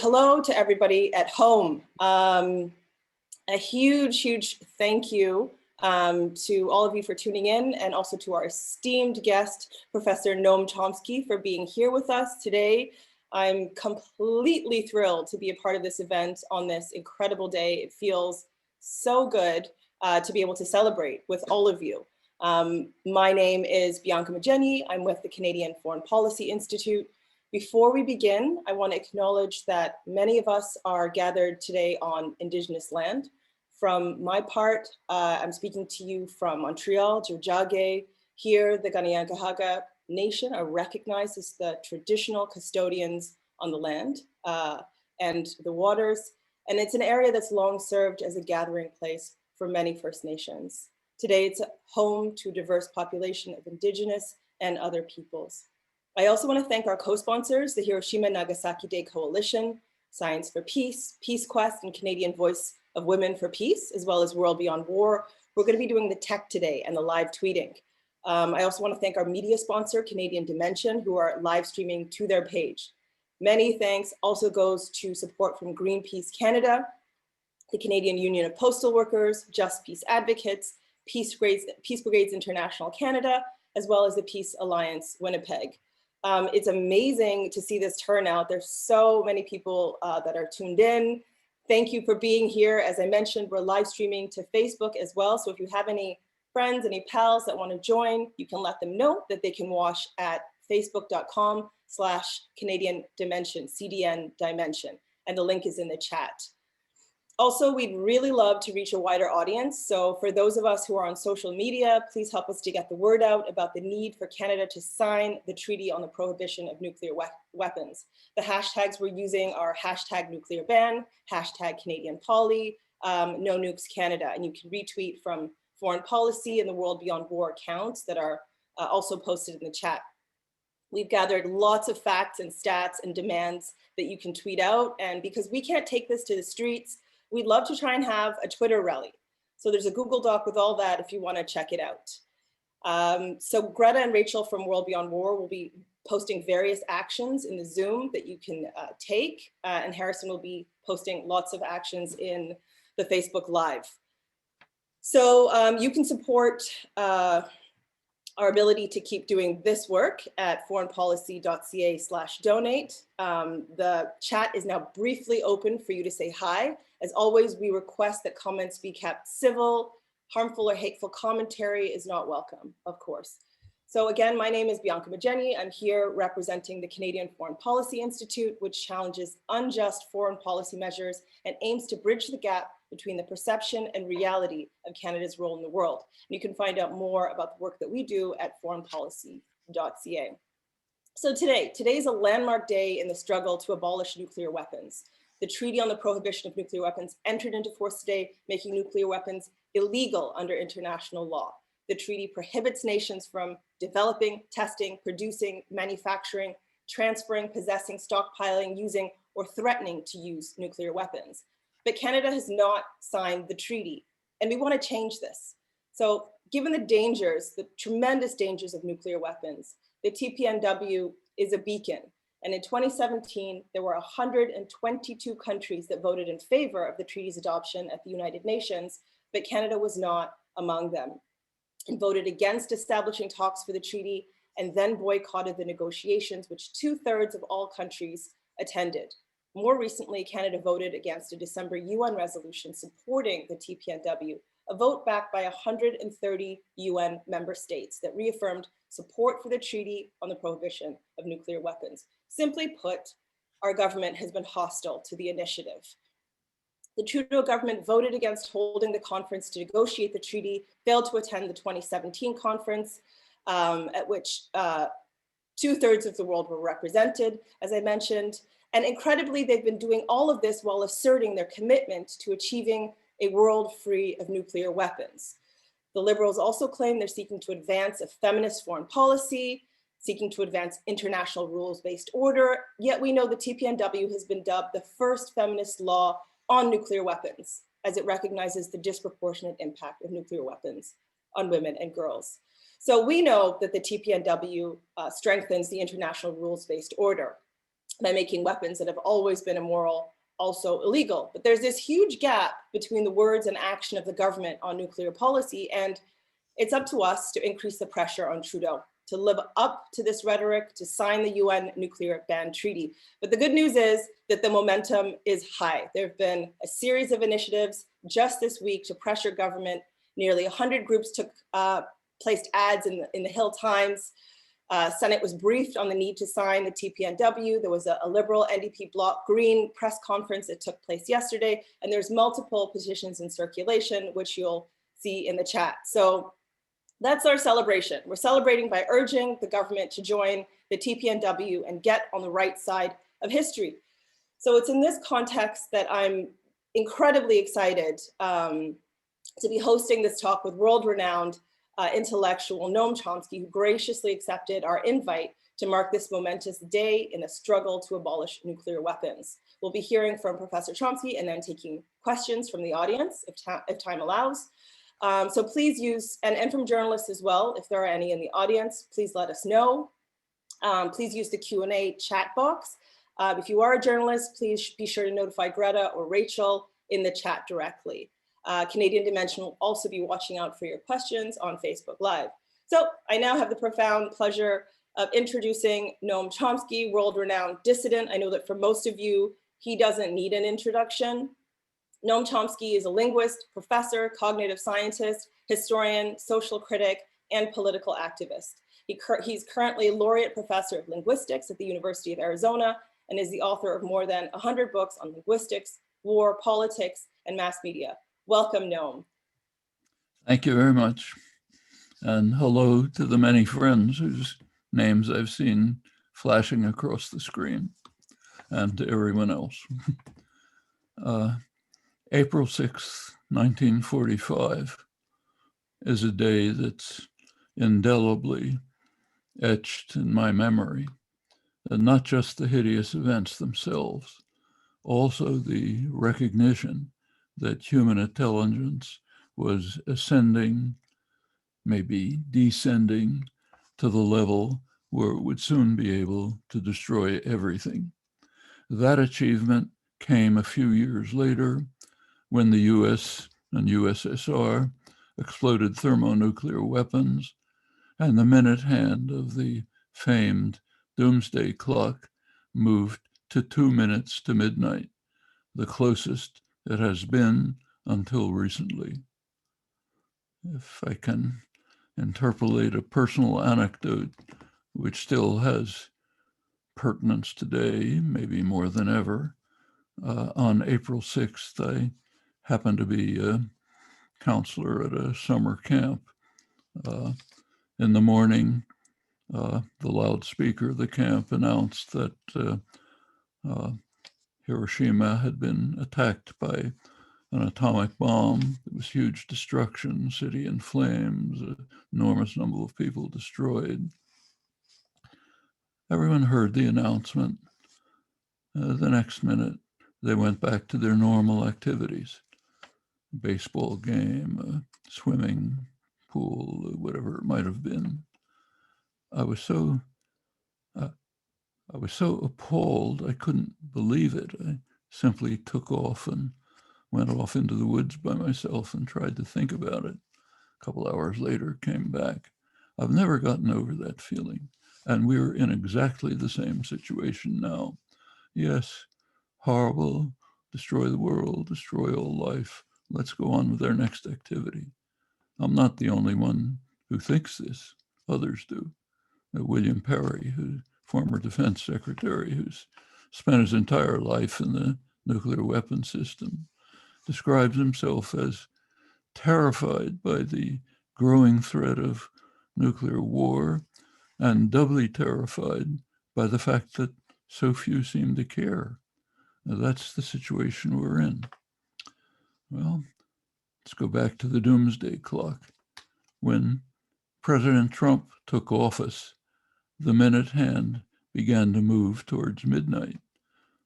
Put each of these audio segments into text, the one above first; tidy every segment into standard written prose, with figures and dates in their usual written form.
Hello to everybody at home. A huge thank you to all of you for tuning in, and also to our esteemed guest, Professor Noam Chomsky, for being here with us today. I'm completely thrilled to be a part of this event on this incredible day. It feels so good to be able to celebrate with all of you. My name is Bianca Majeni. I'm with the Canadian Foreign Policy Institute. Before we begin, I want to acknowledge that many of us are gathered today on Indigenous land. From my part, I'm speaking to you from Montreal, Tiohtià:ke. Here, the Kanien'kehá:ka Nation are recognized as the traditional custodians on the land and the waters, and it's an area that's long served as a gathering place for many First Nations. Today, it's home to a diverse population of Indigenous and other peoples. I also want to thank our co-sponsors, the Hiroshima Nagasaki Day Coalition, Science for Peace, Peace Quest, and Canadian Voice of Women for Peace, as well as World Beyond War. We're going to be doing the tech today and the live tweeting. I also want to thank our media sponsor, Canadian Dimension, who are live streaming to their page. Many thanks also goes to support from Greenpeace Canada, the Canadian Union of Postal Workers, Just Peace Advocates, Peace Brigades International Canada, as well as the Peace Alliance Winnipeg. It's amazing to see this turnout. There's so many people that are tuned in. Thank you for being here. As I mentioned, we're live streaming to Facebook as well. So if you have any friends, any pals that want to join, you can let them know that they can watch at facebook.com/Canadian Dimension, CDN Dimension. And the link is in the chat. Also, we'd really love to reach a wider audience. So for those of us who are on social media, please help us to get the word out about the need for Canada to sign the Treaty on the Prohibition of Nuclear Weapons. The hashtags we're using are #NuclearBan, #CanadianPoly, No Nukes Canada, and you can retweet from Foreign Policy and the World Beyond War accounts that are also posted in the chat. We've gathered lots of facts and stats and demands that you can tweet out, and because we can't take this to the streets, we'd love to try and have a Twitter rally. So there's a Google Doc with all that if you want to check it out. So Greta and Rachel from World Beyond War will be posting various actions in the Zoom that you can take, and Harrison will be posting lots of actions in the Facebook Live. So you can support our ability to keep doing this work at foreignpolicy.ca/donate. The chat is now briefly open for you to say hi. As always, we request that comments be kept civil. Harmful or hateful commentary is not welcome, of course. So again, my name is Bianca Majeni. I'm here representing the Canadian Foreign Policy Institute, which challenges unjust foreign policy measures and aims to bridge the gap between the perception and reality of Canada's role in the world. And you can find out more about the work that we do at foreignpolicy.ca. So today is a landmark day in the struggle to abolish nuclear weapons. The Treaty on the Prohibition of Nuclear Weapons entered into force today, making nuclear weapons illegal under international law. The treaty prohibits nations from developing, testing, producing, manufacturing, transferring, possessing, stockpiling, using, or threatening to use nuclear weapons. But Canada has not signed the treaty, and we want to change this. So given the dangers, the tremendous dangers of nuclear weapons, the TPNW is a beacon. And in 2017, there were 122 countries that voted in favor of the treaty's adoption at the United Nations, but Canada was not among them, and voted against establishing talks for the treaty, and then boycotted the negotiations, which 2/3 of all countries attended. More recently, Canada voted against a December UN resolution supporting the TPNW, a vote backed by 130 UN member states that reaffirmed support for the Treaty on the Prohibition of Nuclear Weapons. Simply put, our government has been hostile to the initiative. The Trudeau government voted against holding the conference to negotiate the treaty, failed to attend the 2017 conference, at which 2/3 of the world were represented, as I mentioned. And incredibly, they've been doing all of this while asserting their commitment to achieving a world free of nuclear weapons. The Liberals also claim they're seeking to advance a feminist foreign policy, seeking to advance international rules-based order, yet we know the TPNW has been dubbed the first feminist law on nuclear weapons, as it recognizes the disproportionate impact of nuclear weapons on women and girls. So we know that the TPNW strengthens the international rules-based order. by making weapons that have always been immoral also illegal. But there's this huge gap between the words and action of the government on nuclear policy, and it's up to us to increase the pressure on Trudeau to live up to this rhetoric, to sign the UN nuclear ban treaty. But the good news is that the momentum is high. There have been a series of initiatives just this week to pressure government. Nearly 100 groups placed ads in the Hill Times. Senate was briefed on the need to sign the TPNW. There was a Liberal NDP Bloc Green press conference that took place yesterday, and there's multiple petitions in circulation, which you'll see in the chat. So that's our celebration. We're celebrating by urging the government to join the TPNW and get on the right side of history. So it's in this context that I'm incredibly excited to be hosting this talk with world-renowned intellectual Noam Chomsky, who graciously accepted our invite to mark this momentous day in the struggle to abolish nuclear weapons. We'll be hearing from Professor Chomsky and then taking questions from the audience if time allows. So please use, and from journalists as well, if there are any in the audience, please let us know. Please use the Q&A chat box. If you are a journalist, please be sure to notify Greta or Rachel in the chat directly. Canadian Dimension will also be watching out for your questions on Facebook Live. So I now have the profound pleasure of introducing Noam Chomsky, world-renowned dissident. I know that for most of you, he doesn't need an introduction. Noam Chomsky is a linguist, professor, cognitive scientist, historian, social critic, and political activist. He's currently laureate professor of linguistics at the University of Arizona and is the author of more than 100 books on linguistics, war, politics, and mass media. Welcome, Noam. Thank you very much. And hello to the many friends whose names I've seen flashing across the screen, and to everyone else. April 6th, 1945 is a day that's indelibly etched in my memory, and not just the hideous events themselves, also the recognition that human intelligence was ascending, maybe descending, to the level where it would soon be able to destroy everything. That achievement came a few years later when the US and USSR exploded thermonuclear weapons, and the minute hand of the famed doomsday clock moved to 2 minutes to midnight, the closest it has been until recently. If I can interpolate a personal anecdote which still has pertinence today, maybe more than ever, on April 6th, I happened to be a counselor at a summer camp. In the morning, the loudspeaker of the camp announced that Hiroshima had been attacked by an atomic bomb. There was huge destruction, city in flames, an enormous number of people destroyed. Everyone heard the announcement. The next minute, they went back to their normal activities. Baseball game, swimming pool, whatever it might have been. I was so appalled, I couldn't believe it. I simply took off and went off into the woods by myself and tried to think about it. A couple hours later, came back. I've never gotten over that feeling. And we're in exactly the same situation now. Yes, horrible, destroy the world, destroy all life. Let's go on with our next activity. I'm not the only one who thinks this. Others do. William Perry, who's former defense secretary, who's spent his entire life in the nuclear weapon system, describes himself as terrified by the growing threat of nuclear war and doubly terrified by the fact that so few seem to care. Now, that's the situation we're in. Well, let's go back to the doomsday clock. When President Trump took office, the minute hand began to move towards midnight.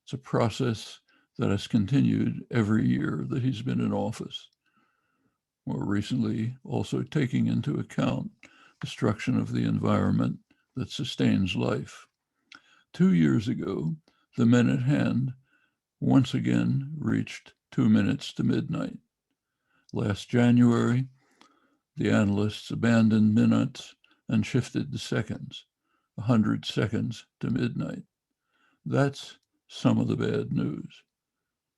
It's a process that has continued every year that he's been in office. More recently, also taking into account destruction of the environment that sustains life. 2 years ago, the minute hand once again reached 2 minutes to midnight. Last January, the analysts abandoned minutes and shifted to seconds, 100 seconds to midnight. That's some of the bad news.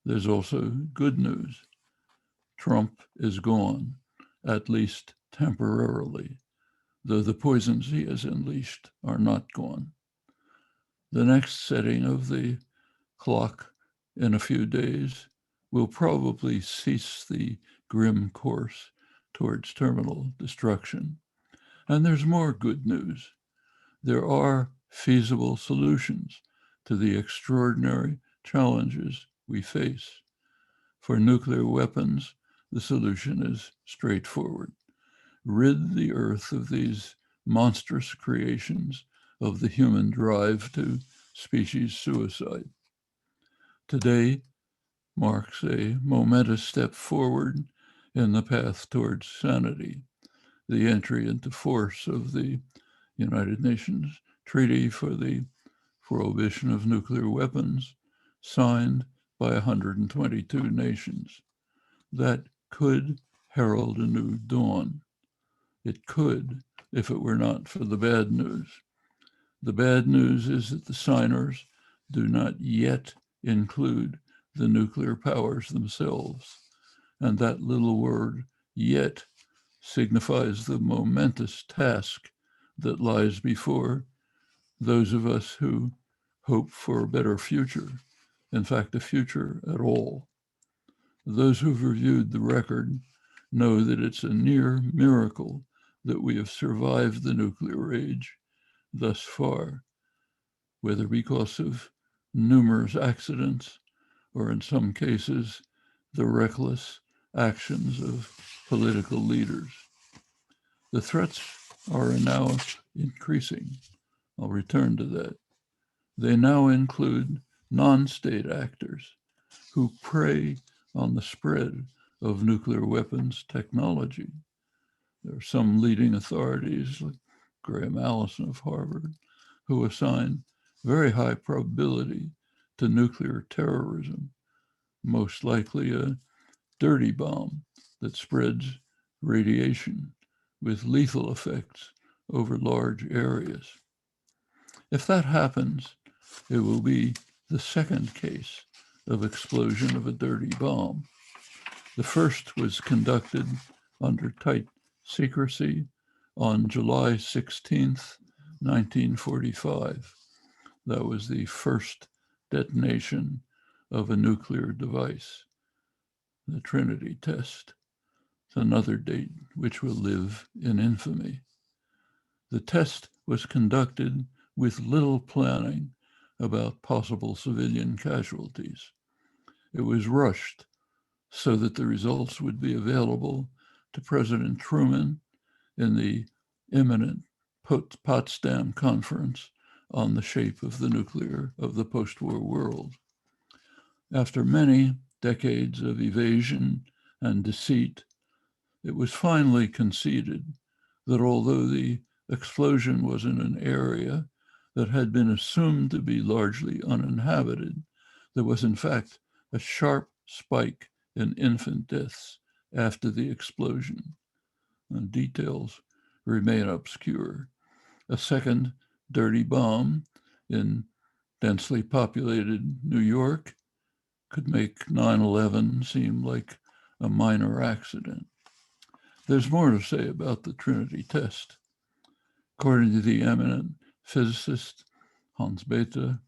There's also good news. Trump is gone, at least temporarily, though the poisons he has unleashed are not gone. The next setting of the clock in a few days will probably cease the grim course towards terminal destruction. And there's more good news. There are feasible solutions to the extraordinary challenges we face. For nuclear weapons, the solution is straightforward. Rid the Earth of these monstrous creations of the human drive to species suicide. Today marks a momentous step forward in the path towards sanity, the entry into force of the United Nations Treaty for the Prohibition of Nuclear Weapons, signed by 122 nations. That could herald a new dawn. It could, if it were not for the bad news. The bad news is that the signers do not yet include the nuclear powers themselves, and that little word, yet, signifies the momentous task that lies before those of us who hope for a better future, in fact, a future at all. Those who've reviewed the record know that it's a near miracle that we have survived the nuclear age thus far, whether because of numerous accidents or in some cases, the reckless actions of political leaders. The threats are now increasing. I'll return to that. They now include non-state actors who prey on the spread of nuclear weapons technology. There are some leading authorities, like Graham Allison of Harvard, who assign very high probability to nuclear terrorism, most likely a dirty bomb that spreads radiation with lethal effects over large areas. If that happens, it will be the second case of explosion of a dirty bomb. The first was conducted under tight secrecy on July 16th, 1945. That was the first detonation of a nuclear device, the Trinity Test. It's another date which will live in infamy. The test was conducted with little planning about possible civilian casualties. It was rushed so that the results would be available to President Truman in the imminent Potsdam Conference on the shape of the post-war world. After many decades of evasion and deceit, it was finally conceded that although the explosion was in an area that had been assumed to be largely uninhabited, there was in fact a sharp spike in infant deaths after the explosion. And details remain obscure. A second dirty bomb in densely populated New York could make 9/11 seem like a minor accident. There's more to say about the Trinity Test. According to the eminent physicist Hans Bethe,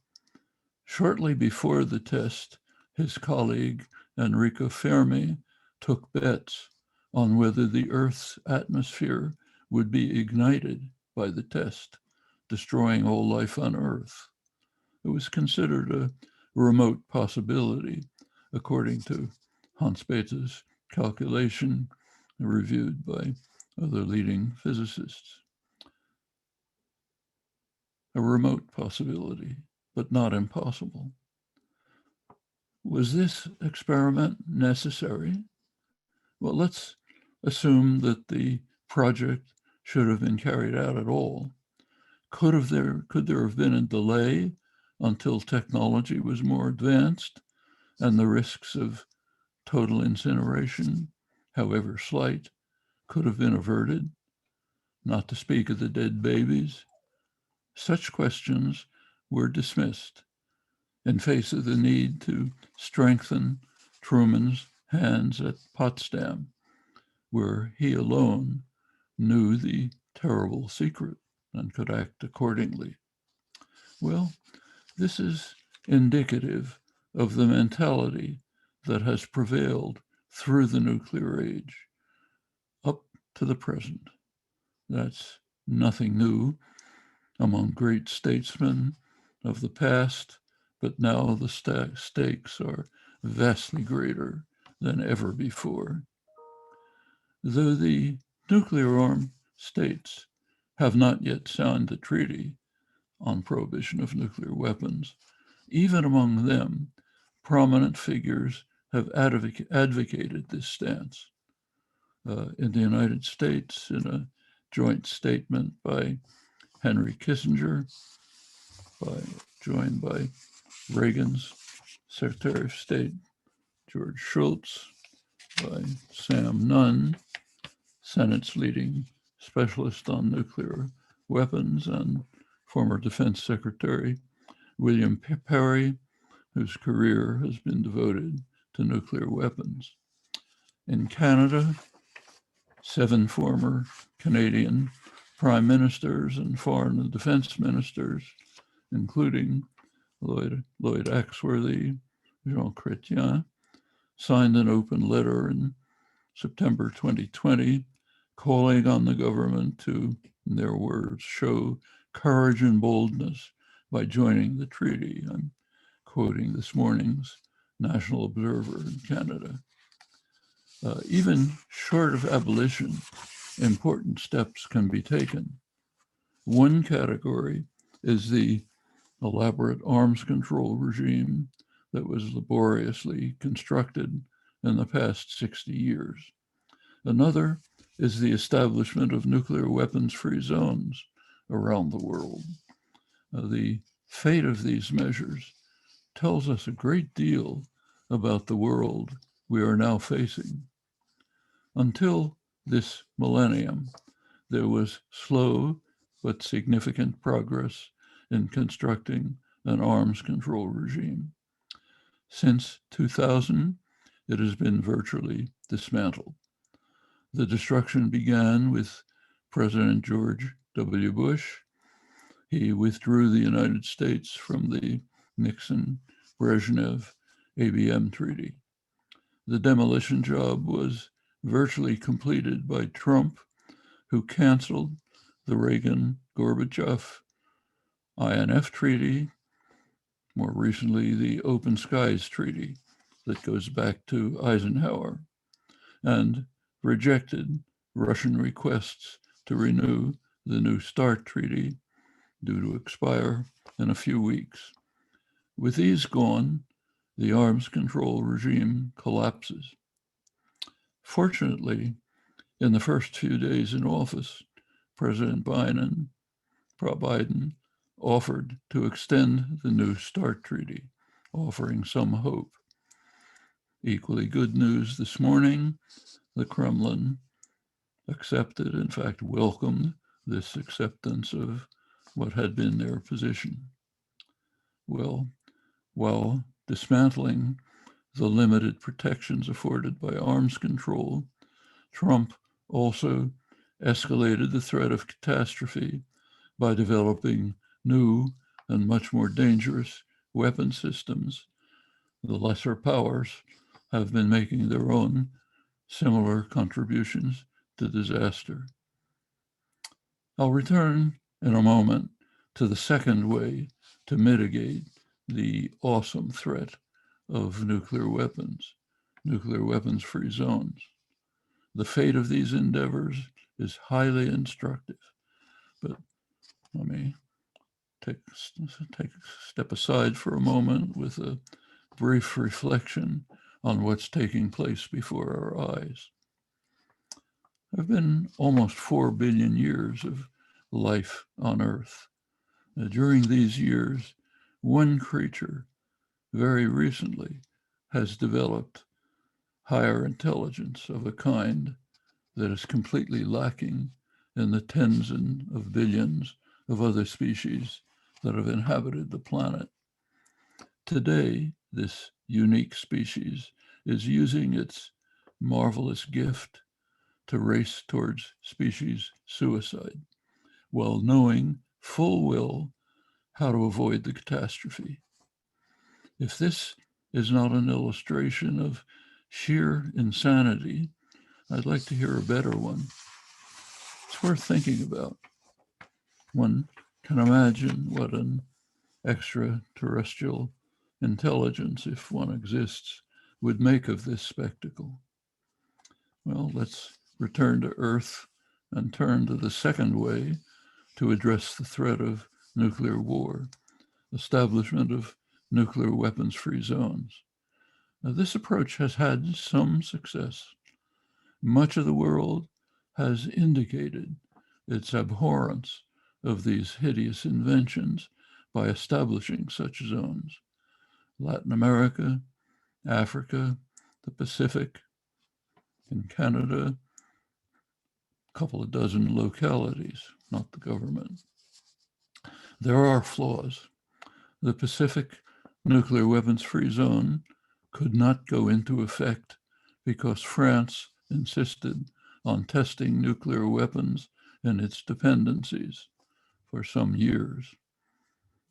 shortly before the test, his colleague Enrico Fermi took bets on whether the Earth's atmosphere would be ignited by the test, destroying all life on Earth. It was considered a remote possibility, according to Hans Bethe's calculation, reviewed by other leading physicists. A remote possibility, but not impossible. Was this experiment necessary? Well, let's assume that the project should have been carried out at all. Could there have been a delay until technology was more advanced and the risks of total incineration, however slight, could have been averted, not to speak of the dead babies. Such questions were dismissed in face of the need to strengthen Truman's hands at Potsdam, where he alone knew the terrible secret and could act accordingly. Well, this is indicative of the mentality that has prevailed through the nuclear age up to the present. That's nothing new among great statesmen of the past, but now the stakes are vastly greater than ever before. Though the nuclear-armed states have not yet signed the treaty on prohibition of nuclear weapons, even among them, prominent figures have advocated this stance. In the United States, in a joint statement by Henry Kissinger, joined by Reagan's Secretary of State, George Shultz, by Sam Nunn, Senate's leading specialist on nuclear weapons, and former Defense Secretary William Perry, whose career has been devoted to nuclear weapons. In Canada, 7 former Canadian prime ministers and foreign and defense ministers, including Lloyd Axworthy, Jean Chrétien, signed an open letter in September 2020 calling on the government to, in their words, show courage and boldness by joining the treaty. I'm quoting this morning's National Observer in Canada. Even short of abolition, important steps can be taken. One category is the elaborate arms control regime that was laboriously constructed in the past 60 years. Another is the establishment of nuclear weapons-free zones around the world. The fate of these measures tells us a great deal about the world we are now facing. Until this millennium, there was slow but significant progress in constructing an arms control regime. Since 2000, it has been virtually dismantled. The destruction began with President George W. Bush. He withdrew the United States from the Nixon-Brezhnev ABM treaty. The demolition job was virtually completed by Trump, who canceled the Reagan-Gorbachev INF treaty, more recently the Open Skies Treaty that goes back to Eisenhower, and rejected Russian requests to renew the New START treaty, due to expire in a few weeks. With these gone, the arms control regime collapses. Fortunately, in the first few days in office, President Biden offered to extend the New START treaty, offering some hope. Equally good news this morning, the Kremlin accepted, in fact, welcomed this acceptance of what had been their position. Well, while dismantling the limited protections afforded by arms control, Trump also escalated the threat of catastrophe by developing new and much more dangerous weapon systems. The lesser powers have been making their own similar contributions to disaster. I'll return in a moment to the second way to mitigate the awesome threat of nuclear weapons-free zones. The fate of these endeavors is highly instructive, but let me take a step aside for a moment with a brief reflection on what's taking place before our eyes. There have been almost 4 billion years of life on Earth. During these years, one creature very recently has developed higher intelligence of a kind that is completely lacking in the tens of billions of other species that have inhabited the planet. Today, this unique species is using its marvelous gift to race towards species suicide, while knowing full well how to avoid the catastrophe. If this is not an illustration of sheer insanity, I'd like to hear a better one. It's worth thinking about. One can imagine what an extraterrestrial intelligence, if one exists, would make of this spectacle. Well, let's return to Earth and turn to the second way to address the threat of nuclear war, establishment of nuclear weapons-free zones. Now, this approach has had some success. Much of the world has indicated its abhorrence of these hideous inventions by establishing such zones. Latin America, Africa, the Pacific, in Canada, a couple of dozen localities, not the government. There are flaws. The Pacific nuclear weapons-free zone could not go into effect because France insisted on testing nuclear weapons in its dependencies for some years.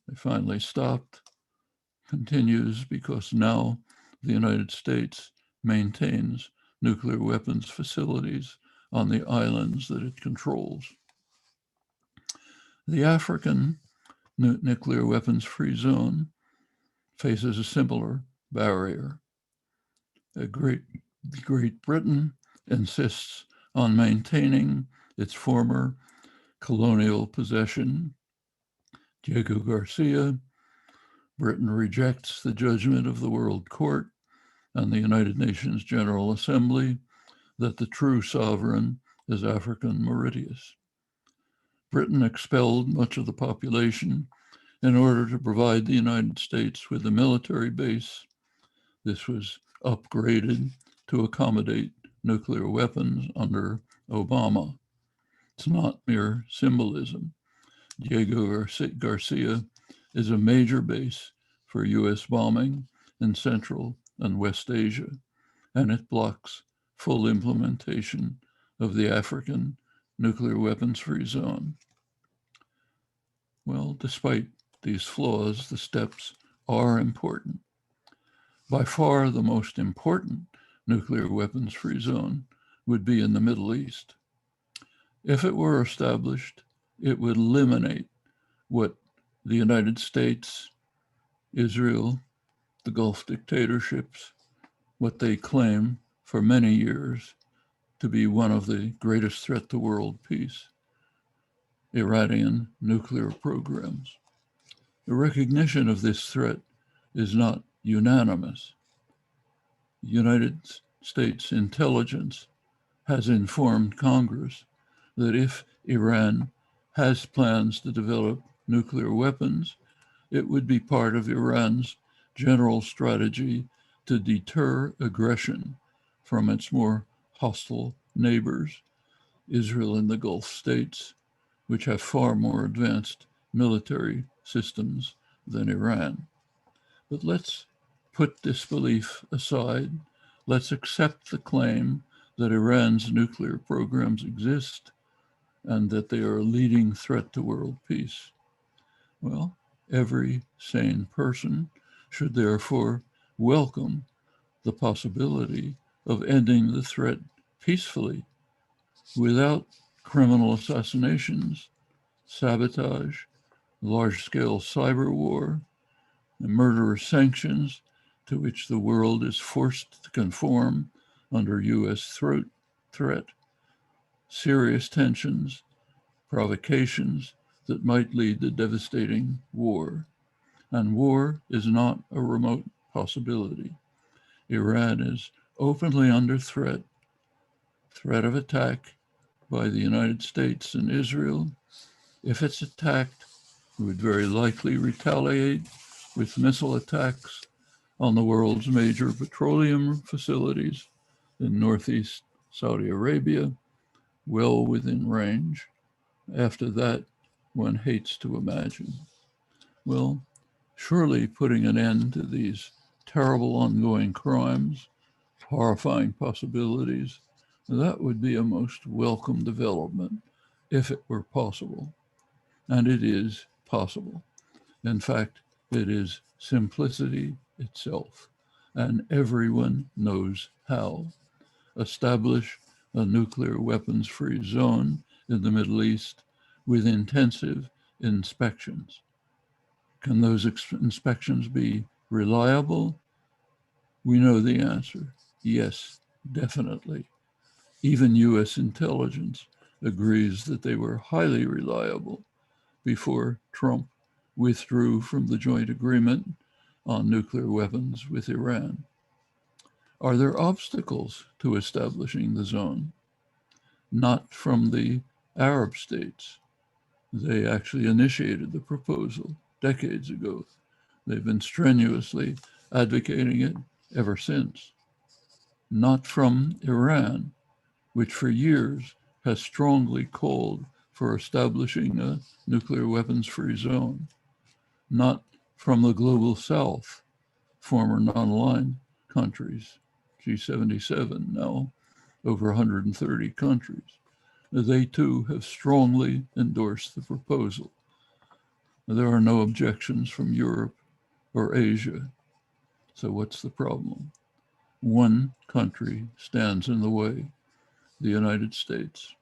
They finally stopped, continues because now the United States maintains nuclear weapons facilities on the islands that it controls. The African nuclear weapons-free zone faces a similar barrier. Great Britain insists on maintaining its former colonial possession. Diego Garcia, Britain rejects the judgment of the World Court and the United Nations General Assembly that the true sovereign is African Mauritius. Britain expelled much of the population in order to provide the United States with a military base. This was upgraded to accommodate nuclear weapons under Obama. It's not mere symbolism. Diego Garcia is a major base for US bombing in Central and West Asia, and it blocks full implementation of the African nuclear weapons-free zone. Well, despite these flaws, the steps are important. By far the most important nuclear weapons-free zone would be in the Middle East. If it were established, it would eliminate what the United States, Israel, the Gulf dictatorships, what they claim for many years to be one of the greatest threat to world peace, Iranian nuclear programs. The recognition of this threat is not unanimous. United States intelligence has informed Congress that if Iran has plans to develop nuclear weapons, it would be part of Iran's general strategy to deter aggression from its more hostile neighbors, Israel and the Gulf states, which have far more advanced military systems than Iran. But let's put this belief aside. Let's accept the claim that Iran's nuclear programs exist and that they are a leading threat to world peace. Well, every sane person should therefore welcome the possibility of ending the threat peacefully without criminal assassinations, sabotage, large-scale cyber war, and murderous sanctions to which the world is forced to conform under US threat, serious tensions, provocations that might lead to devastating war. And war is not a remote possibility. Iran is openly under threat of attack by the United States and Israel. If it's attacked, it would very likely retaliate with missile attacks on the world's major petroleum facilities in northeast Saudi Arabia, well within range. After that, one hates to imagine. Well, surely putting an end to these terrible ongoing crimes, horrifying possibilities, that would be a most welcome development if it were possible. And it is possible. In fact, it is simplicity itself, and everyone knows how. Establish a nuclear weapons-free zone in the Middle East with intensive inspections. Can those inspections be reliable? We know the answer. Yes, definitely. Even US intelligence agrees that they were highly reliable before Trump withdrew from the joint agreement on nuclear weapons with Iran. Are there obstacles to establishing the zone? Not from the Arab states. They actually initiated the proposal decades ago. They've been strenuously advocating it ever since. Not from Iran, which for years has strongly called for establishing a nuclear weapons-free zone. Not from the global south, former non-aligned countries, G77 now, over 130 countries. They too have strongly endorsed the proposal. There are no objections from Europe or Asia. So what's the problem? One country stands in the way, the United States.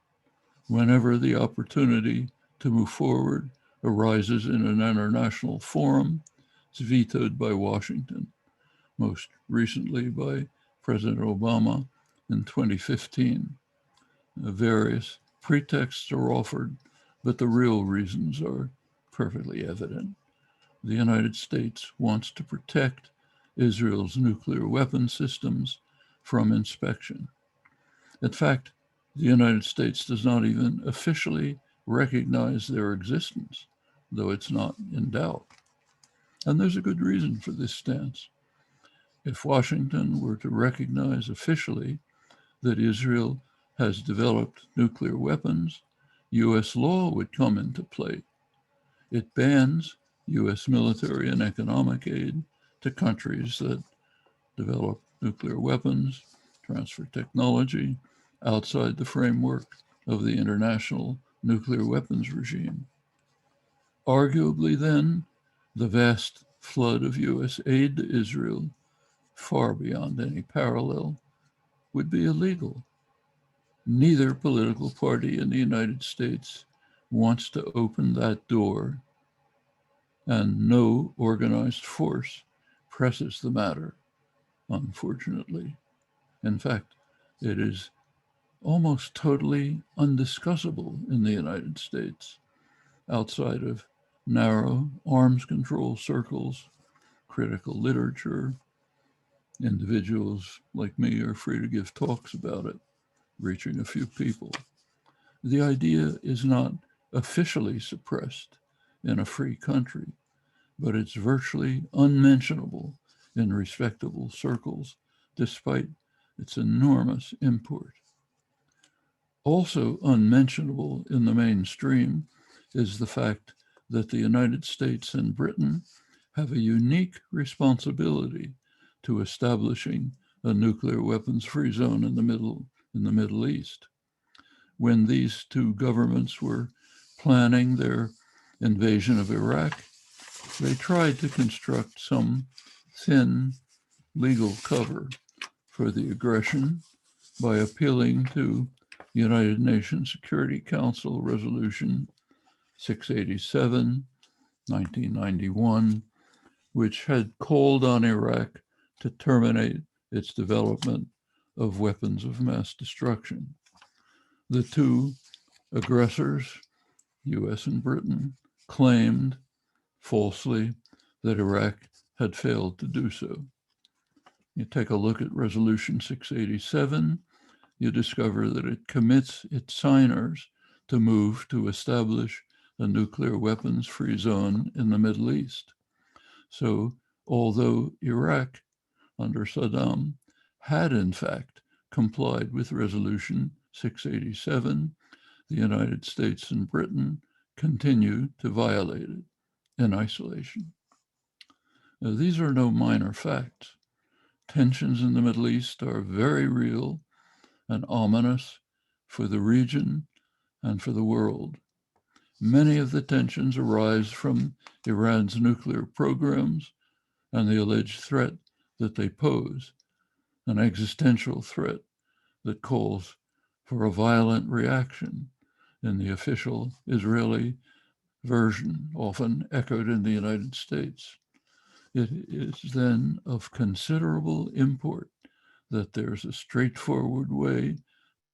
Whenever the opportunity to move forward arises in an international forum, it's vetoed by Washington, most recently by President Obama in 2015. Various pretexts are offered, but the real reasons are perfectly evident. The United States wants to protect Israel's nuclear weapon systems from inspection. In fact, the United States does not even officially recognize their existence, though it's not in doubt. And there's a good reason for this stance. If Washington were to recognize officially that Israel has developed nuclear weapons, US law would come into play. It bans US military and economic aid to countries that develop nuclear weapons, transfer technology outside the framework of the international nuclear weapons regime. Arguably then, the vast flood of US aid to Israel, far beyond any parallel, would be illegal. Neither political party in the United States wants to open that door, and no organized force presses the matter, unfortunately. In fact, it is almost totally undiscussable in the United States, outside of narrow arms control circles, critical literature. Individuals like me are free to give talks about it, reaching a few people. The idea is not officially suppressed in a free country, but it's virtually unmentionable in respectable circles, despite its enormous import. Also unmentionable in the mainstream is the fact that the United States and Britain have a unique responsibility to establishing a nuclear weapons-free zone in the Middle East. When these two governments were planning their invasion of Iraq, they tried to construct some thin legal cover for the aggression by appealing to United Nations Security Council Resolution 687, 1991, which had called on Iraq to terminate its development of weapons of mass destruction. The two aggressors, US and Britain, claimed falsely that Iraq had failed to do so. You take a look at Resolution 687, you discover that it commits its signers to move to establish a nuclear weapons-free zone in the Middle East. So although Iraq under Saddam had in fact complied with Resolution 687, the United States and Britain continue to violate it in isolation. Now, these are no minor facts. Tensions in the Middle East are very real and ominous for the region and for the world. Many of the tensions arise from Iran's nuclear programs and the alleged threat that they pose, an existential threat that calls for a violent reaction in the official Israeli version, often echoed in the United States. It is then of considerable import that there's a straightforward way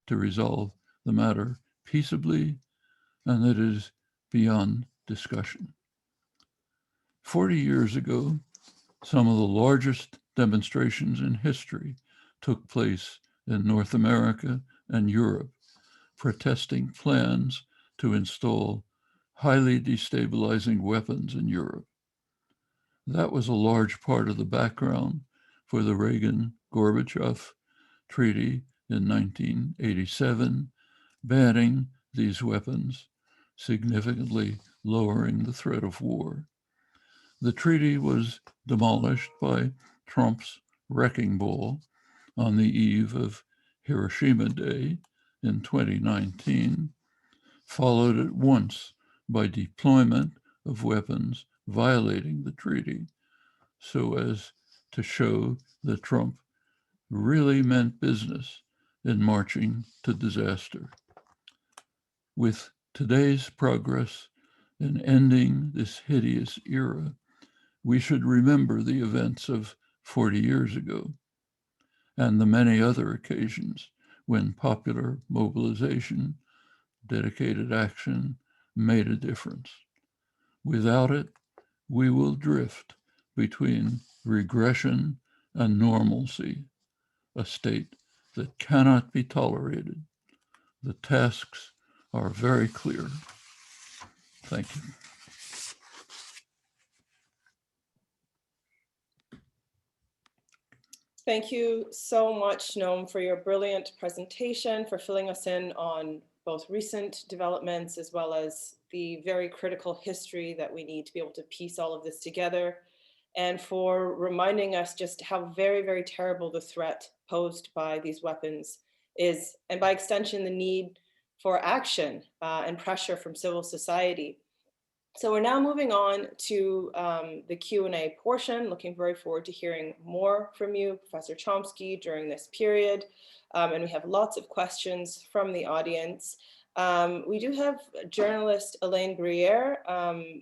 to resolve the matter peaceably, and that is beyond discussion. 40 years ago, some of the largest demonstrations in history took place in North America and Europe, protesting plans to install highly destabilizing weapons in Europe. That was a large part of the background for the Reagan-Gorbachev Treaty in 1987, banning these weapons, significantly lowering the threat of war. The treaty was demolished by Trump's wrecking ball on the eve of Hiroshima Day in 2019, followed at once by deployment of weapons violating the treaty, so as to show that Trump really meant business in marching to disaster. With today's progress in ending this hideous era, we should remember the events of 40 years ago and the many other occasions when popular mobilization, dedicated action made a difference. Without it, we will drift between regression and normalcy, a state that cannot be tolerated. The tasks are very clear. Thank you. Thank you so much, Noam, for your brilliant presentation, for filling us in on both recent developments as well as the very critical history that we need to be able to piece all of this together, and for reminding us just how very, very terrible the threat posed by these weapons is, and by extension, the need for action and pressure from civil society. So we're now moving on to the Q&A portion. Looking very forward to hearing more from you, Professor Chomsky, during this period. And we have lots of questions from the audience. We do have journalist Elaine Briere.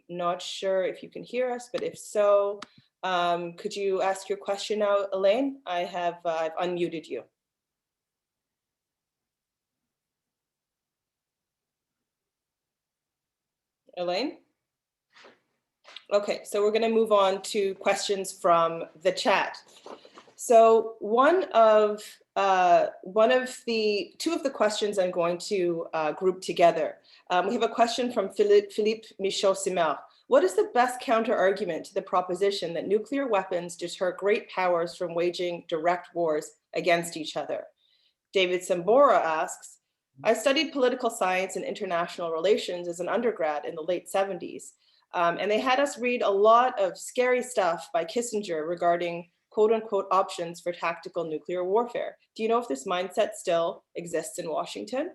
Not sure if you can hear us, but if so, could you ask your question now, Elaine? I've unmuted you. Elaine? Okay, so we're going to move on to questions from the chat. So two of the questions I'm going to group together. We have a question from Philippe Michaud-Simard. What is the best counter argument to the proposition that nuclear weapons deter great powers from waging direct wars against each other? David Sambora asks, I studied political science and international relations as an undergrad in the late 70s. And they had us read a lot of scary stuff by Kissinger regarding quote unquote options for tactical nuclear warfare. Do you know if this mindset still exists in Washington?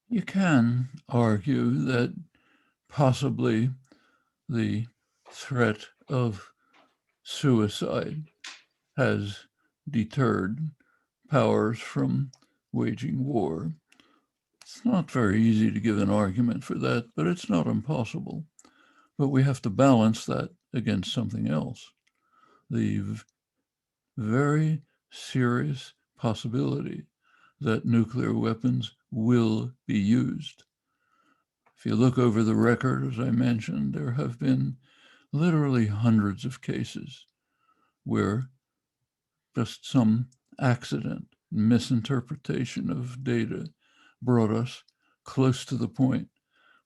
You can argue that possibly the threat of suicide has deterred powers from waging war. It's not very easy to give an argument for that, but it's not impossible. But we have to balance that against something else. The very serious possibility that nuclear weapons will be used. If you look over the record, as I mentioned, there have been literally hundreds of cases where just some accident, misinterpretation of data brought us close to the point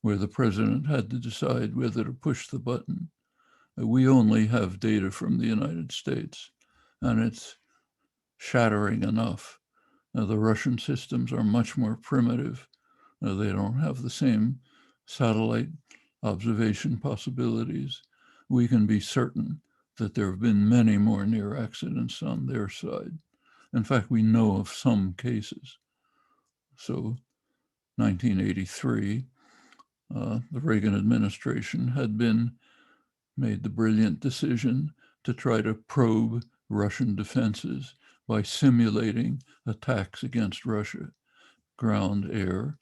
where the president had to decide whether to push the button. We only have data from the United States, and it's shattering enough. The Russian systems are much more primitive. They don't have the same satellite observation possibilities. We can be certain that there have been many more near accidents on their side. In fact, we know of some cases. So 1983, the Reagan administration had made the brilliant decision to try to probe Russian defenses by simulating attacks against Russia, ground, air,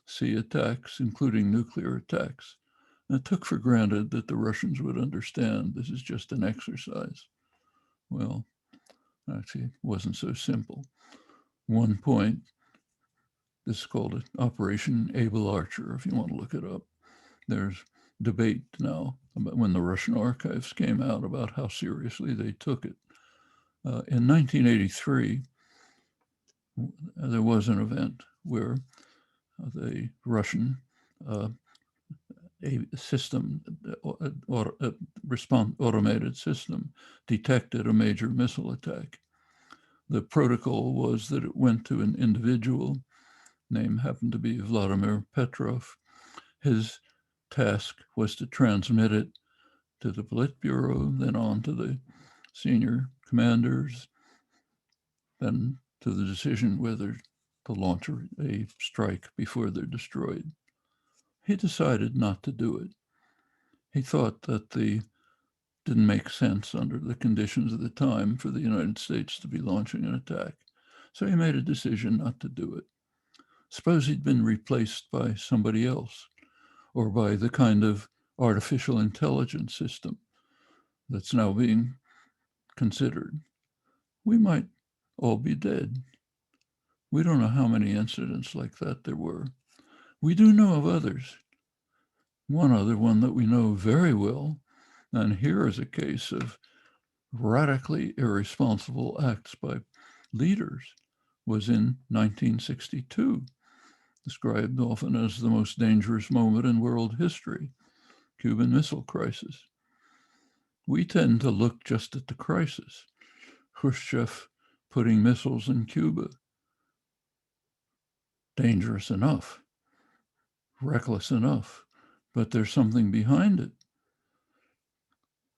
sea attacks, including nuclear attacks. And it took for granted that the Russians would understand this is just an exercise. Well, actually, it wasn't so simple. One point, this is called Operation Able Archer, if you want to look it up. There's debate now about when the Russian archives came out about how seriously they took it. In 1983, there was an event where the Russian automated system detected a major missile attack. The protocol was that it went to an individual, name happened to be Vladimir Petrov. His task was to transmit it to the Politburo, then on to the senior commanders, then to the decision whether to launch a strike before they're destroyed. He decided not to do it. He thought that didn't make sense under the conditions of the time for the United States to be launching an attack. So he made a decision not to do it. Suppose he'd been replaced by somebody else, or by the kind of artificial intelligence system that's now being considered. We might all be dead. We don't know how many incidents like that there were. We do know of others. One other one that we know very well, and here is a case of radically irresponsible acts by leaders, was in 1962, described often as the most dangerous moment in world history, Cuban Missile Crisis. We tend to look just at the crisis, Khrushchev putting missiles in Cuba. Dangerous enough, reckless enough, but there's something behind it.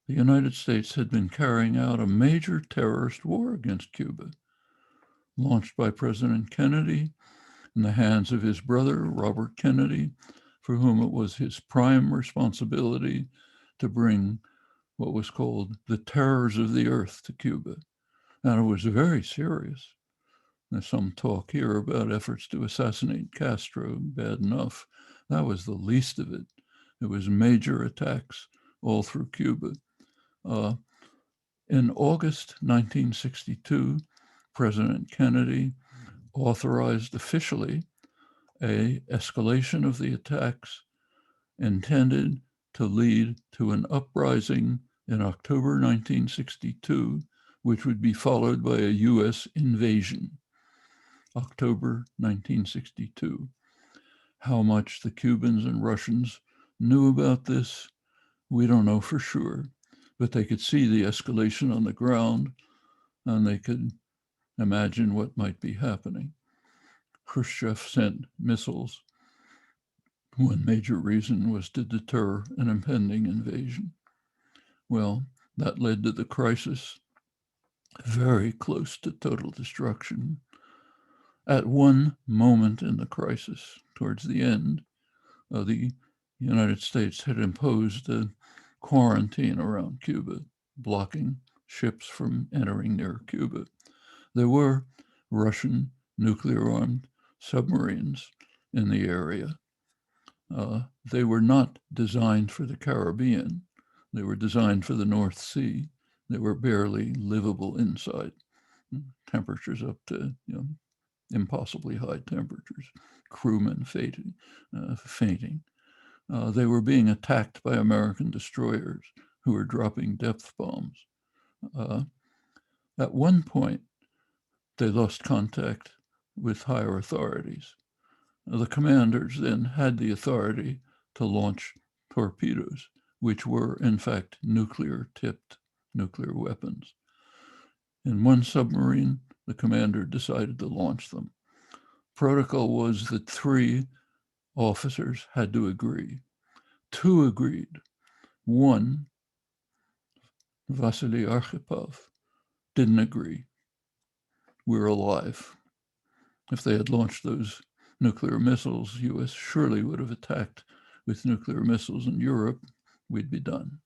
The United States had been carrying out a major terrorist war against Cuba, launched by President Kennedy in the hands of his brother, Robert Kennedy, for whom it was his prime responsibility to bring what was called the terrors of the earth to Cuba. And it was very serious. There's some talk here about efforts to assassinate Castro, bad enough. That was the least of it. It was major attacks all through Cuba. In August 1962, President Kennedy authorized officially an escalation of the attacks intended to lead to an uprising in October 1962, which would be followed by a US invasion. October 1962. How much the Cubans and Russians knew about this, we don't know for sure, but they could see the escalation on the ground and they could imagine what might be happening. Khrushchev sent missiles. One major reason was to deter an impending invasion. Well, that led to the crisis, very close to total destruction. At one moment in the crisis, towards the end, the United States had imposed a quarantine around Cuba, blocking ships from entering near Cuba. There were Russian nuclear-armed submarines in the area. They were not designed for the Caribbean. They were designed for the North Sea. They were barely livable inside. Temperatures up to, impossibly high temperatures, crewmen fainting. They were being attacked by American destroyers who were dropping depth bombs. At one point, they lost contact with higher authorities. The commanders then had the authority to launch torpedoes, which were in fact nuclear-tipped nuclear weapons. In one submarine, the commander decided to launch them. Protocol was that 3 officers had to agree. 2 agreed. 1, Vasily Arkhipov, didn't agree. We're alive. If they had launched those nuclear missiles, US surely would have attacked with nuclear missiles in Europe. We'd be done.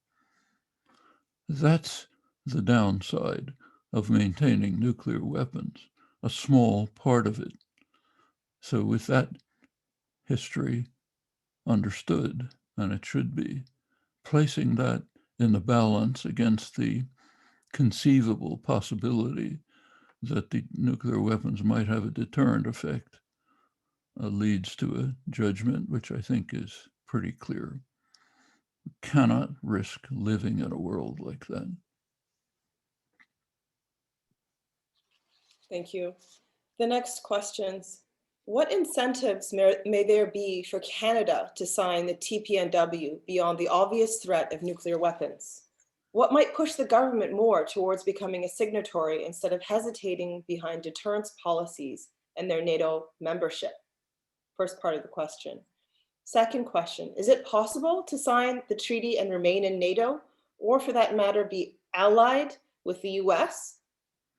That's the downside of maintaining nuclear weapons, a small part of it. So with that history understood, and it should be, placing that in the balance against the conceivable possibility that the nuclear weapons might have a deterrent effect leads to a judgment which I think is pretty clear. We cannot risk living in a world like that. Thank you. The next questions. What incentives may there be for Canada to sign the TPNW beyond the obvious threat of nuclear weapons? What might push the government more towards becoming a signatory instead of hesitating behind deterrence policies and their NATO membership? First part of the question. Second question, is it possible to sign the treaty and remain in NATO, or for that matter, be allied with the US?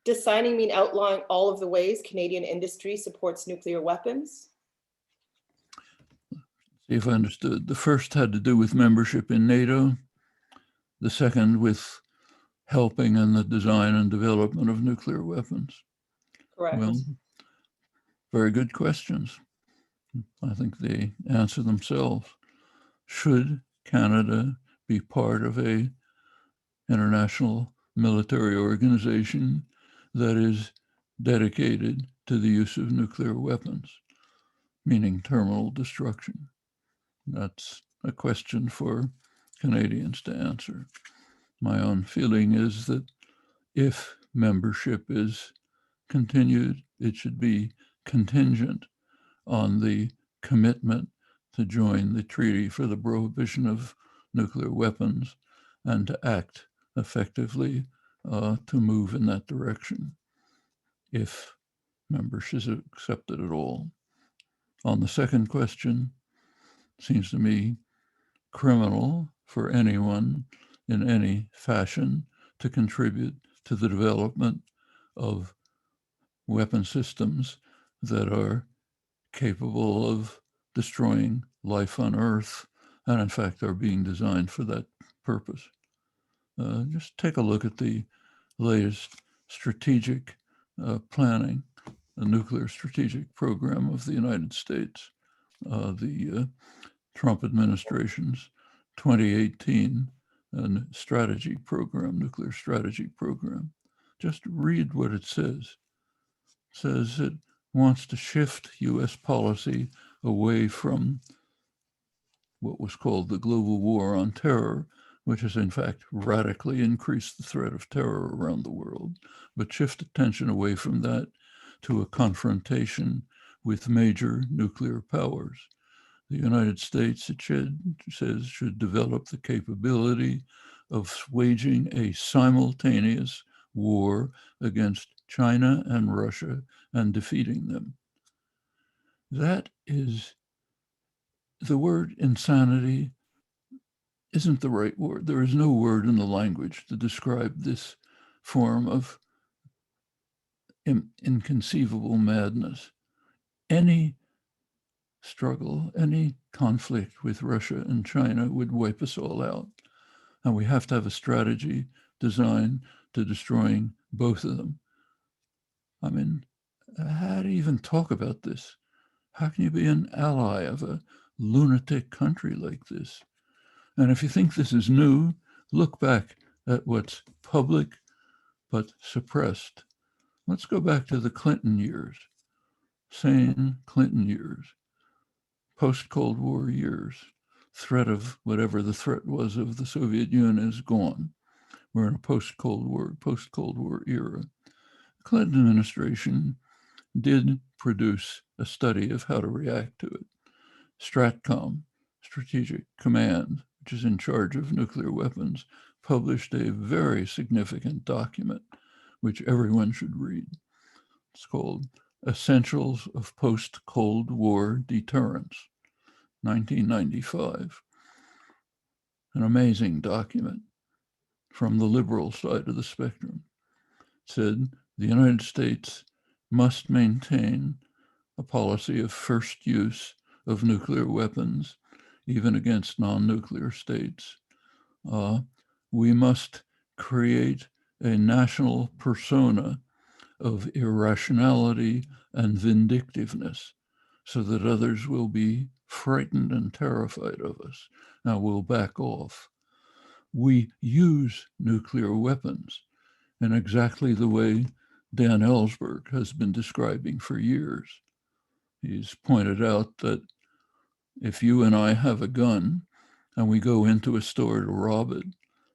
Does signing mean outlawing all of the ways Canadian industry supports nuclear weapons? See if I understood. The first had to do with membership in NATO. The second with helping in the design and development of nuclear weapons. Correct. Well, very good questions. I think they answer themselves. Should Canada be part of a international military organization that is dedicated to the use of nuclear weapons, meaning terminal destruction? That's a question for Canadians to answer. My own feeling is that if membership is continued, it should be contingent on the commitment to join the Treaty for the Prohibition of Nuclear Weapons and to act effectively to move in that direction, if membership is accepted at all. On the second question, seems to me criminal for anyone in any fashion to contribute to the development of weapon systems that are capable of destroying life on Earth and in fact are being designed for that purpose. Just take a look at the latest strategic planning, the nuclear strategic program of the United States, the Trump administration's 2018 strategy program, nuclear strategy program. Just read what it says. It says it wants to shift US policy away from what was called the global war on terror, which has in fact radically increased the threat of terror around the world, but shift attention away from that to a confrontation with major nuclear powers. The United States, it says, should develop the capability of waging a simultaneous war against China and Russia and defeating them. That is, the word insanity isn't the right word. There is no word in the language to describe this form of inconceivable madness. Any struggle, any conflict with Russia and China would wipe us all out. And we have to have a strategy designed to destroying both of them. I mean, how do you even talk about this? How can you be an ally of a lunatic country like this? And if you think this is new, look back at what's public but suppressed. Let's go back to the Clinton years, sane Clinton years, post-Cold War years. Threat of whatever the threat was of the Soviet Union is gone. We're in a post-Cold War era. The Clinton administration did produce a study of how to react to it. STRATCOM, Strategic Command, which is in charge of nuclear weapons, published a very significant document which everyone should read. It's called Essentials of Post-Cold War Deterrence, 1995. An amazing document from the liberal side of the spectrum. It said the United States must maintain a policy of first use of nuclear weapons, even against non-nuclear states. We must create a national persona of irrationality and vindictiveness so that others will be frightened and terrified of us. Now we'll back off. We use nuclear weapons in exactly the way Dan Ellsberg has been describing for years. He's pointed out that if you and I have a gun and we go into a store to rob it,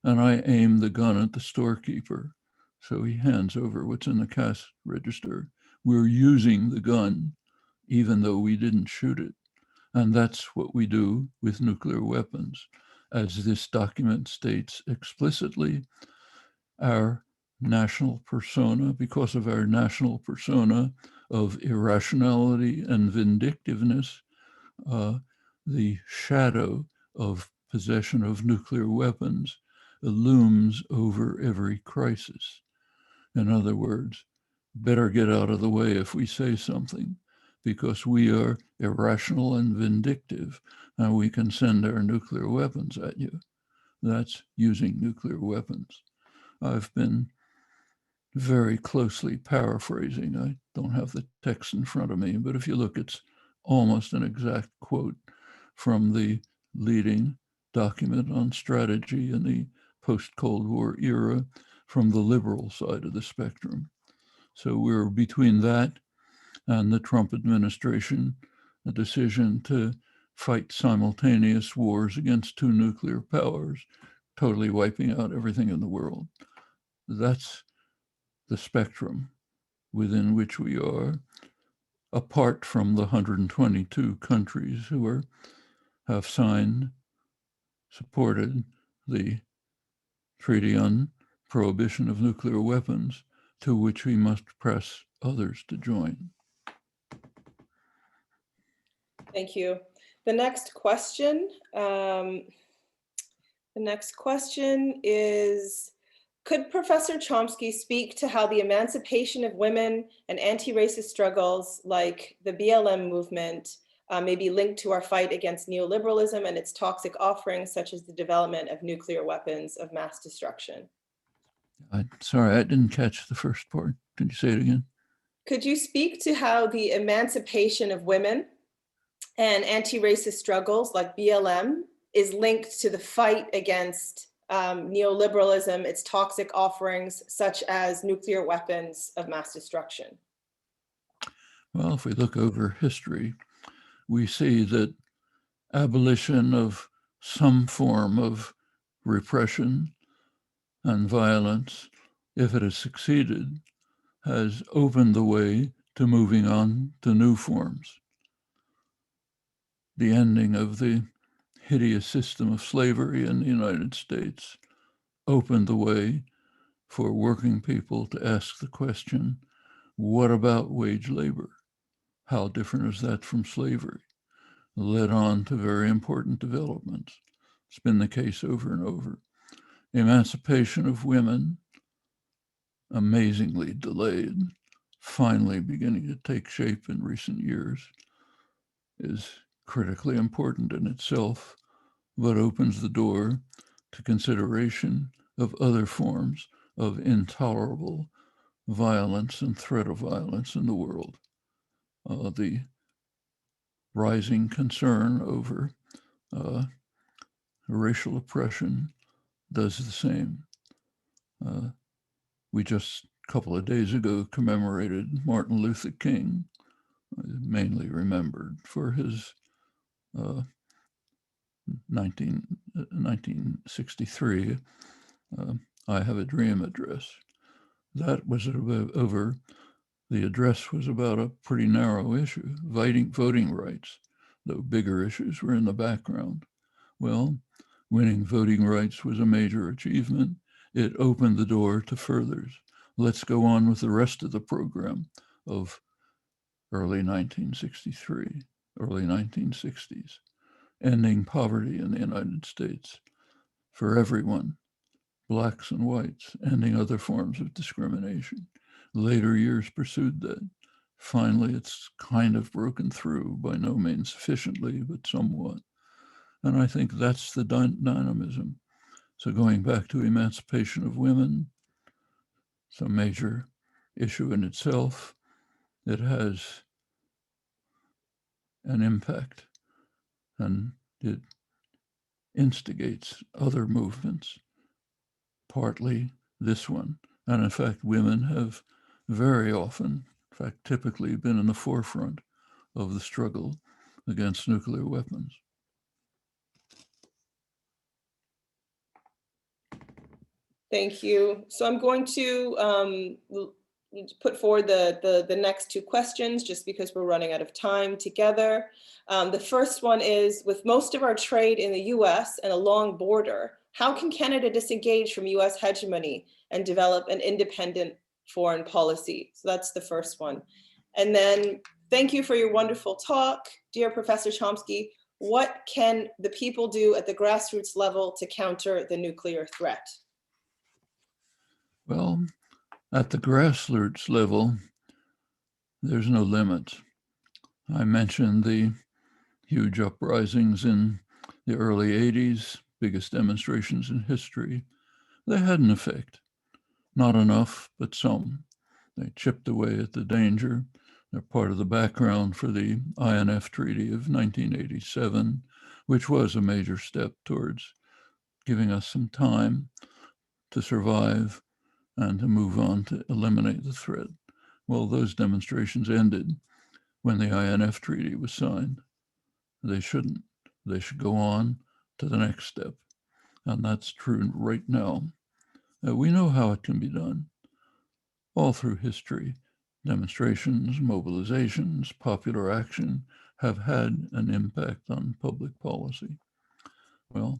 and I aim the gun at the storekeeper, so he hands over what's in the cash register, we're using the gun even though we didn't shoot it. And that's what we do with nuclear weapons. As this document states explicitly, our national persona, because of our national persona of irrationality and vindictiveness, the shadow of possession of nuclear weapons looms over every crisis. In other words, better get out of the way if we say something, because we are irrational and vindictive, and we can send our nuclear weapons at you. That's using nuclear weapons. I've been very closely paraphrasing. I don't have the text in front of me, but if you look, it's almost an exact quote from the leading document on strategy in the post-Cold War era from the liberal side of the spectrum. So we're between that and the Trump administration, a decision to fight simultaneous wars against two nuclear powers, totally wiping out everything in the world. That's the spectrum within which we are, apart from the 122 countries who have signed, supported the Treaty on Prohibition of Nuclear Weapons, to which we must press others to join. Thank you. The next question is, could Professor Chomsky speak to how the emancipation of women and anti-racist struggles like the BLM movement may be linked to our fight against neoliberalism and its toxic offerings, such as the development of nuclear weapons of mass destruction? Sorry, I didn't catch the first part. Can you say it again? Could you speak to how the emancipation of women and anti-racist struggles like BLM is linked to the fight against neoliberalism, its toxic offerings, such as nuclear weapons of mass destruction? Well, if we look over history, we see that abolition of some form of repression and violence, if it has succeeded, has opened the way to moving on to new forms. The ending of the hideous system of slavery in the United States opened the way for working people to ask the question, what about wage labor? How different is that from slavery? Led on to very important developments. It's been the case over and over. Emancipation of women, amazingly delayed, finally beginning to take shape in recent years, is critically important in itself, but opens the door to consideration of other forms of intolerable violence and threat of violence in the world. The rising concern over racial oppression does the same. We just a couple of days ago commemorated Martin Luther King, mainly remembered for his 1963 I Have a Dream address. That was over The address was about a pretty narrow issue, voting rights, though bigger issues were in the background. Well, winning voting rights was a major achievement. It opened the door to furthers. Let's go on with the rest of the program of early 1963, early 1960s, ending poverty in the United States for everyone, blacks and whites, ending other forms of discrimination. Later years pursued that. Finally, it's kind of broken through, by no means sufficiently, but somewhat. And I think that's the dynamism. So going back to emancipation of women, it's a major issue in itself. It has an impact, and it instigates other movements, partly this one. And in fact, women have very often, in fact, typically been in the forefront of the struggle against nuclear weapons. Thank you. So I'm going to put forward the next two questions just because we're running out of time together. The first one is, with most of our trade in the US and a long border, how can Canada disengage from US hegemony and develop an independent foreign policy? So that's the first one. And then, thank you for your wonderful talk, dear Professor Chomsky. What can the people do at the grassroots level to counter the nuclear threat? Well, at the grassroots level, there's no limit. I mentioned the huge uprisings in the early 80s, biggest demonstrations in history. They had an effect. Not enough, but some. They chipped away at the danger. They're part of the background for the INF Treaty of 1987, which was a major step towards giving us some time to survive and to move on to eliminate the threat. Well, those demonstrations ended when the INF Treaty was signed. They shouldn't. They should go on to the next step. And that's true right now. We know how it can be done. All through history, demonstrations, mobilizations, popular action have had an impact on public policy. Well,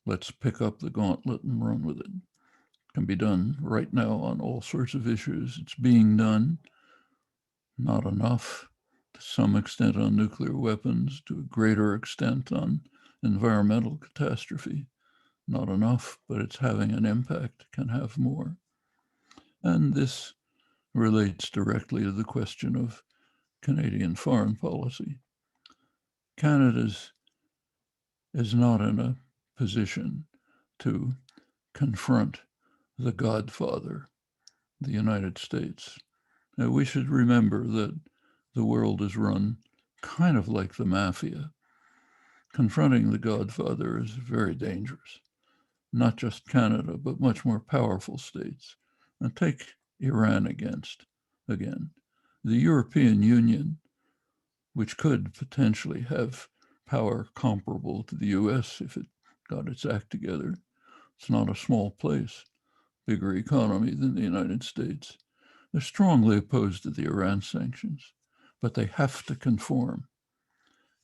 let's pick up the gauntlet and run with it. It can be done right now on all sorts of issues. It's being done. Not enough, to some extent on nuclear weapons, to a greater extent on environmental catastrophe. Not enough, but it's having an impact, can have more. And this relates directly to the question of Canadian foreign policy. Canada is not in a position to confront the Godfather, the United States. Now, we should remember that the world is run kind of like the mafia. Confronting the Godfather is very dangerous. Not just Canada, but much more powerful states. And take Iran again. The European Union, which could potentially have power comparable to the US if it got its act together. It's not a small place, bigger economy than the United States. They're strongly opposed to the Iran sanctions, but they have to conform.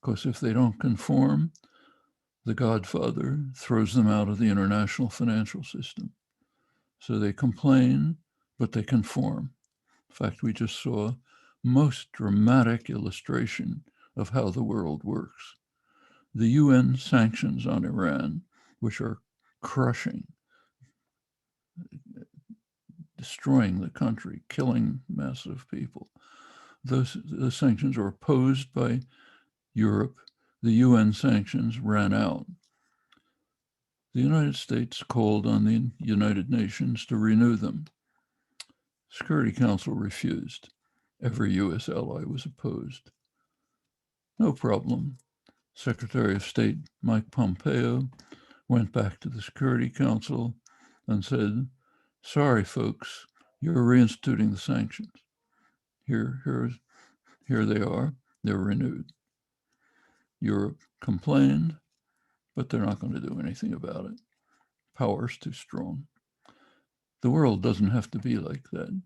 Because if they don't conform, the Godfather throws them out of the international financial system. So they complain, but they conform. In fact, we just saw most dramatic illustration of how the world works. The UN sanctions on Iran, which are crushing, destroying the country, killing massive people. Those sanctions are opposed by Europe. The UN sanctions ran out. The United States called on the United Nations to renew them. Security Council refused. Every US ally was opposed. No problem. Secretary of State Mike Pompeo went back to the Security Council and said, sorry, folks, you're reinstituting the sanctions. Here they are. They're renewed. Europe complained, but they're not going to do anything about it. Power's too strong. The world doesn't have to be like that.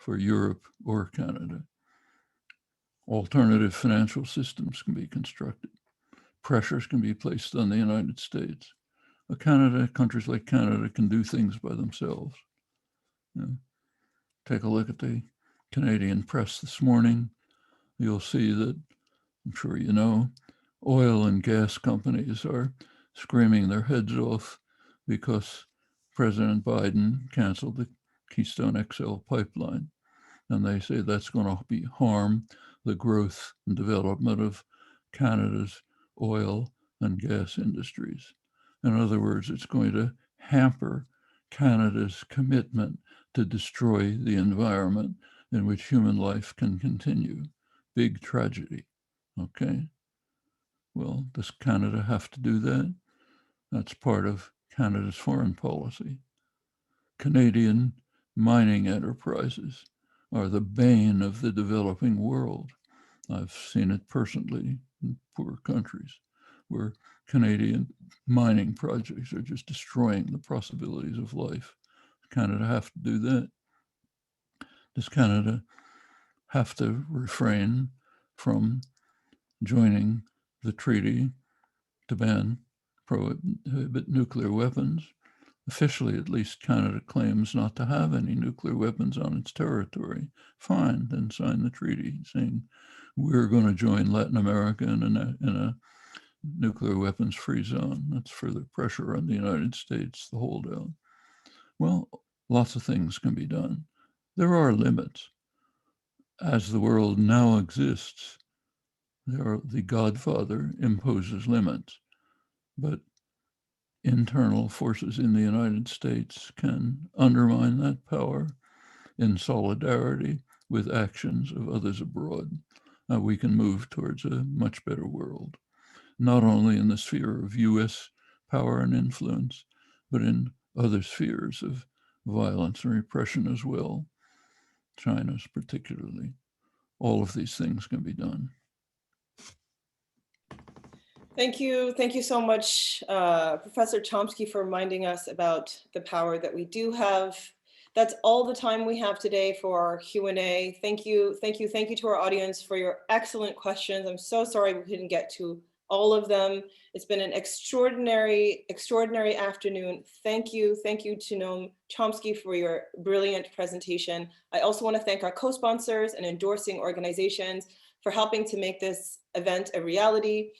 for Europe or Canada. Alternative financial systems can be constructed. Pressures can be placed on the United States. Countries like Canada can do things by themselves. You know, take a look at the Canadian press this morning. You'll see that, I'm sure you know, oil and gas companies are screaming their heads off because President Biden canceled the Keystone XL pipeline. And they say that's going to harm the growth and development of Canada's oil and gas industries. In other words, it's going to hamper Canada's commitment to destroy the environment in which human life can continue. Big tragedy, okay? Well, does Canada have to do that? That's part of Canada's foreign policy. Canadian mining enterprises are the bane of the developing world. I've seen it personally in poor countries where Canadian mining projects are just destroying the possibilities of life. Does Canada have to do that? Does Canada have to refrain from joining the treaty to prohibit nuclear weapons? Officially, at least, Canada claims not to have any nuclear weapons on its territory. Fine, then sign the treaty saying we're going to join Latin America in a nuclear weapons-free zone. That's further pressure on the United States, the holdout. Well, lots of things can be done. There are limits. As the world now exists, the Godfather imposes limits, but internal forces in the United States can undermine that power in solidarity with actions of others abroad. We can move towards a much better world, not only in the sphere of US power and influence, but in other spheres of violence and repression as well, China's particularly. All of these things can be done. Thank you so much, Professor Chomsky, for reminding us about the power that we do have. That's all the time we have today for our Q&A. Thank you to our audience for your excellent questions. I'm so sorry we couldn't get to all of them. It's been an extraordinary afternoon. Thank you to Noam Chomsky for your brilliant presentation. I also want to thank our co-sponsors and endorsing organizations for helping to make this event a reality.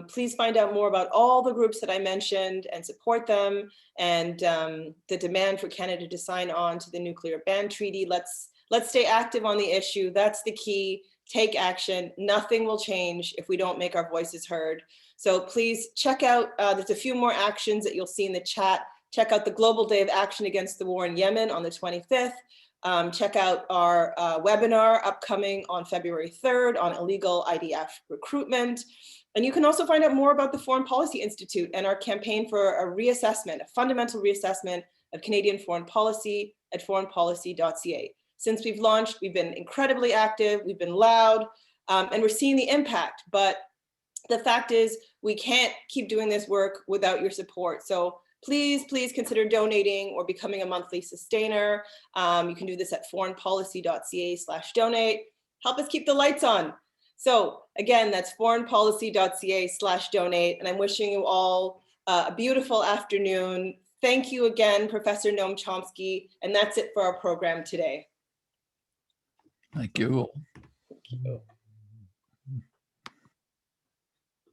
Please find out more about all the groups that I mentioned and support them, and the demand for Canada to sign on to the nuclear ban treaty. Let's stay active on the issue. That's the key. Take action. Nothing will change if we don't make our voices heard. So please check out, there's a few more actions that you'll see in the chat. Check out the Global Day of Action Against the War in Yemen on the 25th. Check out our webinar upcoming on February 3rd on illegal IDF recruitment. And you can also find out more about the Foreign Policy Institute and our campaign for a reassessment, a fundamental reassessment of Canadian foreign policy at foreignpolicy.ca. Since we've launched, we've been incredibly active, we've been loud, and we're seeing the impact. But the fact is, we can't keep doing this work without your support. So please consider donating or becoming a monthly sustainer. You can do this at foreignpolicy.ca/donate. Help us keep the lights on. So again, that's foreignpolicy.ca/donate. And I'm wishing you all a beautiful afternoon. Thank you again, Professor Noam Chomsky. And that's it for our program today. Thank you. Thank you.